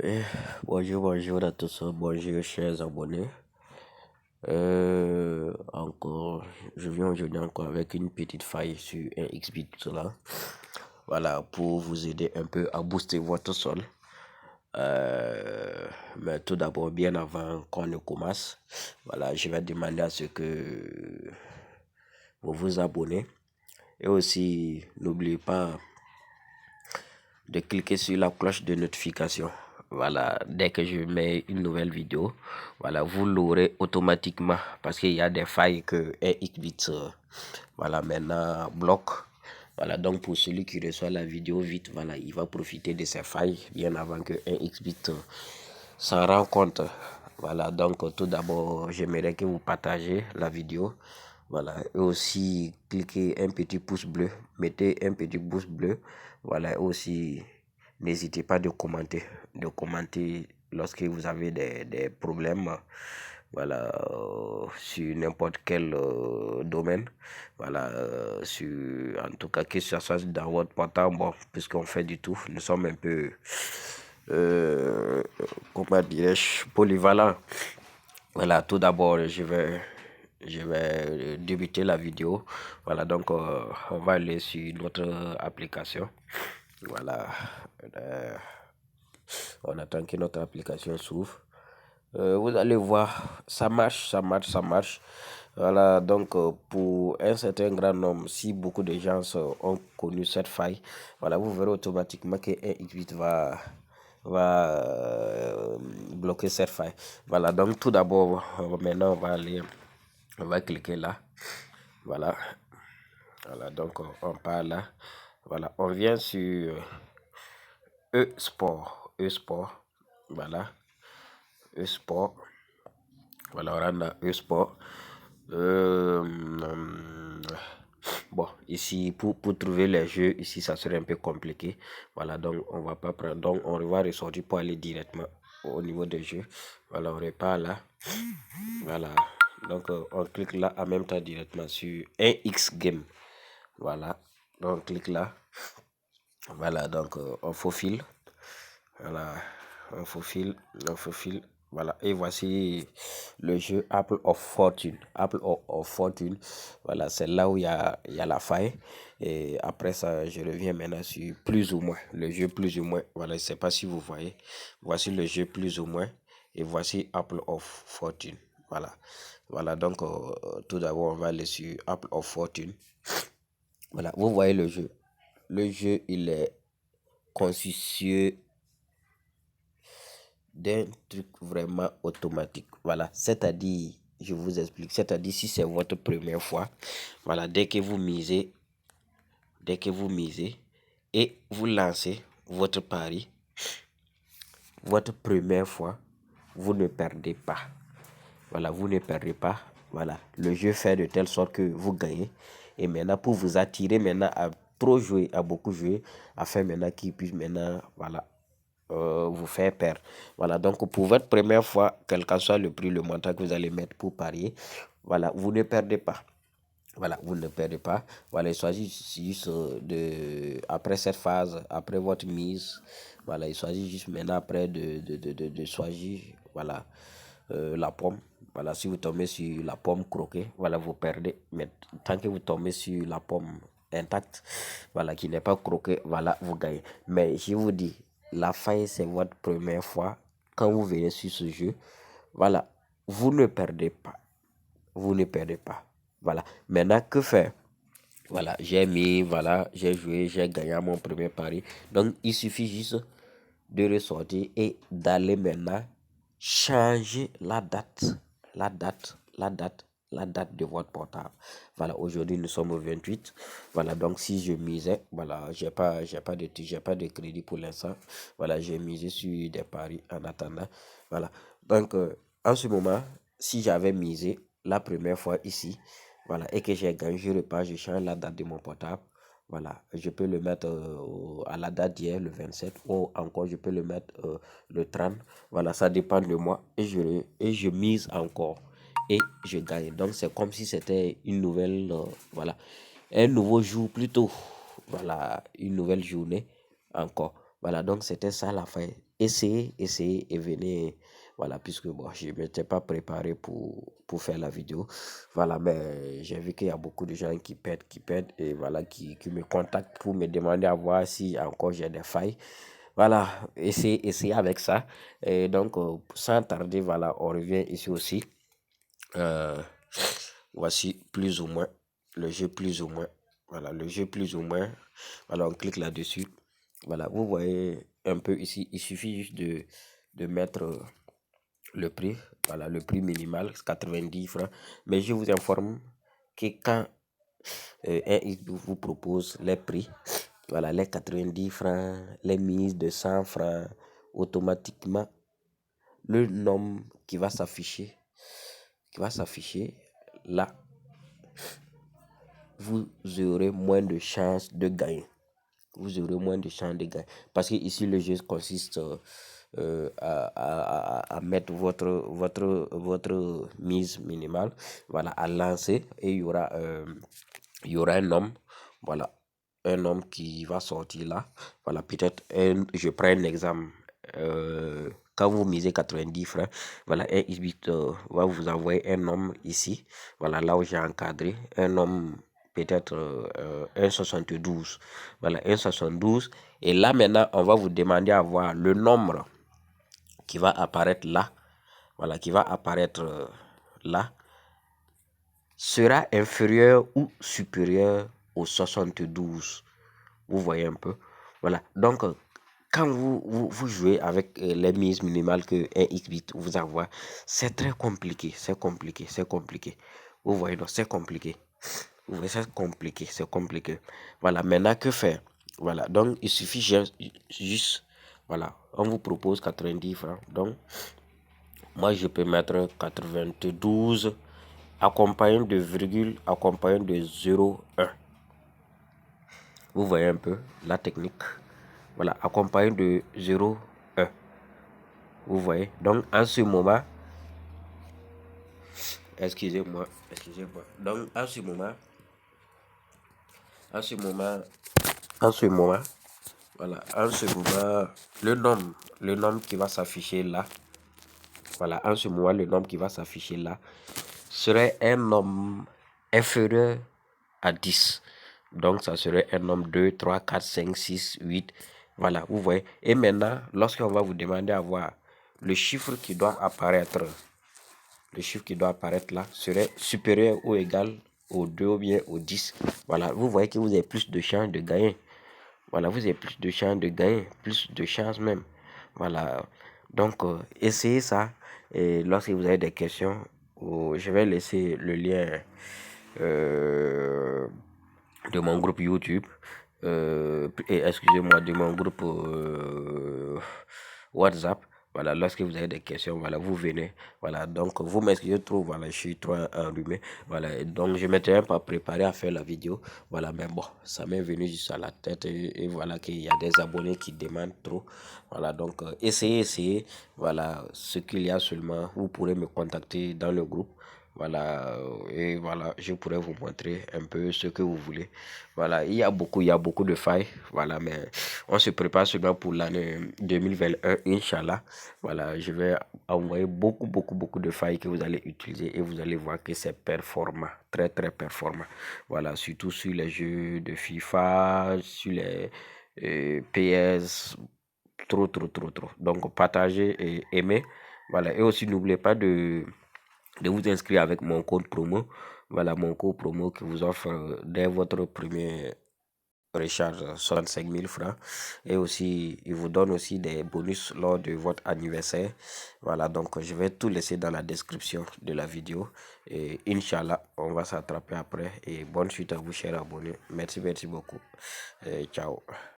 Eh, bonjour à tous, bonjour chers abonnés. Encore, je viens aujourd'hui encore avec une petite faille sur un XBit là. Voilà, pour vous aider un peu à booster votre sol. Mais tout d'abord, bien avant qu'on ne commence, voilà, je vais demander à ce que vous vous abonnez. Et aussi, n'oubliez pas de cliquer sur la cloche de notification. Voilà, dès que je mets une nouvelle vidéo, voilà, vous l'aurez automatiquement parce qu'il y a des failles que XBit, voilà, maintenant bloque. Voilà, donc pour celui qui reçoit la vidéo vite, voilà, il va profiter de ces failles bien avant que XBit s'en rende compte. Voilà, donc tout d'abord, j'aimerais que vous partagez la vidéo. Voilà, et aussi cliquez un petit pouce bleu, mettez un petit pouce bleu. Voilà, et aussi n'hésitez pas de commenter lorsque vous avez des problèmes. Voilà, sur n'importe quel domaine. Voilà, en tout cas, que ce soit dans votre portable, bon, puisqu'on fait du tout, nous sommes un peu, comment dirais-je, polyvalents. Voilà, tout d'abord, je vais débuter la vidéo. Voilà, donc on va aller sur notre application. Voilà, euh, on attend que notre application s'ouvre. Vous allez voir, ça marche, ça marche, ça marche. Voilà, donc pour un certain grand nombre, si beaucoup de gens ont connu cette faille, voilà, vous verrez automatiquement que un X8 va bloquer cette faille. Voilà, donc tout d'abord, maintenant on va cliquer là. Voilà, voilà, donc on part là. Voilà, on vient sur E-Sport, voilà, E-Sport, voilà, on rentre dans E-Sport. Bon, ici, pour trouver les jeux, ici, ça serait un peu compliqué. Voilà, donc on va pas prendre, donc on va ressortir pour aller directement au niveau des jeux. Voilà, on repart là. Voilà, donc on clique là en même temps directement sur un X Game. Voilà, donc on clique là. Voilà, donc on faufile. Voilà, on faufile. Voilà, et voici le jeu Apple of Fortune. Apple of Fortune, voilà, c'est là où il y a la faille. Et après ça, je reviens maintenant sur plus ou moins. Le jeu plus ou moins, voilà, je ne sais pas si vous voyez. Voici le jeu plus ou moins. Et voici Apple of Fortune. Voilà, voilà, donc tout d'abord, on va aller sur Apple of Fortune. Voilà, vous voyez le jeu. Le jeu, il est constitué d'un truc vraiment automatique. Voilà, c'est-à-dire, je vous explique, c'est-à-dire si c'est votre première fois, voilà, dès que vous misez et vous lancez votre pari, votre première fois, vous ne perdez pas. Voilà, vous ne perdez pas. Voilà, le jeu fait de telle sorte que vous gagnez. Et maintenant, pour vous attirer maintenant à trop jouer, à beaucoup jouer, afin maintenant qu'il puisse maintenant, voilà, vous faire perdre. Voilà, donc pour votre première fois, quel que soit le prix, le montant que vous allez mettre pour parier, voilà, vous ne perdez pas. Voilà, vous ne perdez pas. Voilà, il s'agit juste après cette phase, après votre mise, voilà, il s'agit juste maintenant après de choisir, voilà, la pomme. Voilà, si vous tombez sur la pomme croquée, voilà, vous perdez. Mais tant que vous tombez sur la pomme intacte, voilà, qui n'est pas croquée, voilà, vous gagnez. Mais je vous dis, la faille, c'est votre première fois. Quand vous venez sur ce jeu, voilà, vous ne perdez pas. Vous ne perdez pas. Voilà. Maintenant, que faire? Voilà, j'ai mis, voilà, j'ai joué, j'ai gagné mon premier pari. Donc, il suffit juste de ressortir et d'aller maintenant changer la date de votre portable. Voilà, aujourd'hui nous sommes au 28. Voilà, donc si je misais, voilà, j'ai pas de crédit pour l'instant. Voilà, j'ai misé sur des paris en attendant. Voilà, donc en ce moment, si j'avais misé la première fois ici, voilà, et que j'ai gagné, je repars, je change la date de mon portable. Voilà, je peux le mettre à la date d'hier, le 27, ou encore je peux le mettre le 30. Voilà, ça dépend de moi. Et je mise encore. Et je gagne. Donc, c'est comme si c'était une nouvelle, voilà, un nouveau jour plutôt. Voilà, une nouvelle journée encore. Voilà, donc c'était ça la fin. essayez et venez. Voilà, puisque bon, je ne m'étais pas préparé pour faire la vidéo. Voilà, mais j'ai vu qu'il y a beaucoup de gens qui pètent et voilà, qui me contactent pour me demander à voir si encore j'ai des failles. Voilà, essayez avec ça. Et donc, sans tarder, voilà, on revient ici aussi. Euh, Voici plus ou moins le jeu plus ou moins. Voilà, le jeu plus ou moins. Voilà, on clique là-dessus. Voilà, vous voyez un peu ici, il suffit juste de mettre le prix. Voilà, le prix minimal, 90 francs. Mais je vous informe que quand un XB vous propose les prix, voilà, les 90 francs, les mises de 100 francs, automatiquement, le nom qui va s'afficher là, vous aurez moins de chances de gagner. Vous aurez moins de chances de gagner. Parce que ici, le jeu consiste à mettre votre mise minimale, voilà, à lancer et il y aura un homme, voilà, un homme qui va sortir là. Voilà, peut-être, je prends un exemple. Quand vous misez 90 francs, voilà, un XBIT va vous envoyer un homme ici, voilà, là où j'ai encadré, un homme peut-être 1,72. Voilà, 1,72. Et là, maintenant, on va vous demander à voir le nombre qui va apparaître là. Voilà, qui va apparaître là sera inférieur ou supérieur au 72. Vous voyez un peu. Voilà. Donc, quand vous jouez avec les mises minimales que un XBIT vous envoie, c'est très compliqué. C'est compliqué. C'est compliqué. Vous voyez, donc c'est compliqué. Vous voyez, c'est compliqué. C'est compliqué. Voilà. Maintenant, que faire? Voilà. Donc, il suffit juste. Voilà. On vous propose 90 francs. Donc, moi, je peux mettre 92 accompagné de virgule, accompagné de 0,1. Vous voyez un peu la technique. Voilà, accompagné de 0,1. Vous voyez. Donc, en ce moment, excusez-moi. Donc, en ce moment, voilà, en ce moment, le nom qui va s'afficher là, voilà, en ce moment, le nom qui va s'afficher là serait un nombre inférieur à 10. Donc, ça serait un nombre 2, 3, 4, 5, 6, 8. Voilà, vous voyez. Et maintenant, lorsqu'on va vous demander à voir le chiffre qui doit apparaître, là serait supérieur ou égal au 2 ou bien au 10. Voilà, vous voyez que vous avez plus de chances de gagner. Voilà, vous avez plus de chances de gagner, plus de chances même. Voilà, donc essayez ça. Et lorsque vous avez des questions, je vais laisser le lien de mon groupe YouTube. Et excusez-moi, de mon groupe WhatsApp. Voilà, lorsque vous avez des questions, voilà, vous venez. Voilà, donc vous m'excusez trop, voilà, je suis trop enrhumé. Voilà, donc je m'étais même pas préparé à faire la vidéo. Voilà, mais bon, ça m'est venu juste à la tête. Et voilà qu'il y a des abonnés qui demandent trop. Voilà, donc essayez. Voilà, ce qu'il y a seulement, vous pourrez me contacter dans le groupe. Voilà, et voilà, je pourrais vous montrer un peu ce que vous voulez. Voilà, il y a beaucoup de failles. Voilà, mais on se prépare seulement pour l'année 2021, Inch'Allah. Voilà, je vais envoyer beaucoup de failles que vous allez utiliser et vous allez voir que c'est performant, très performant. Voilà, surtout sur les jeux de FIFA, sur les PS, trop. Donc, partagez et aimez. Voilà, et aussi n'oubliez pas de vous inscrire avec mon code promo. Voilà, mon code promo qui vous offre dès votre premier recharge 65 000 francs. Et aussi, il vous donne aussi des bonus lors de votre anniversaire. Voilà, donc je vais tout laisser dans la description de la vidéo. Et Inch'Allah, on va s'attraper après. Et bonne suite à vous, chers abonnés. Merci beaucoup. Et ciao.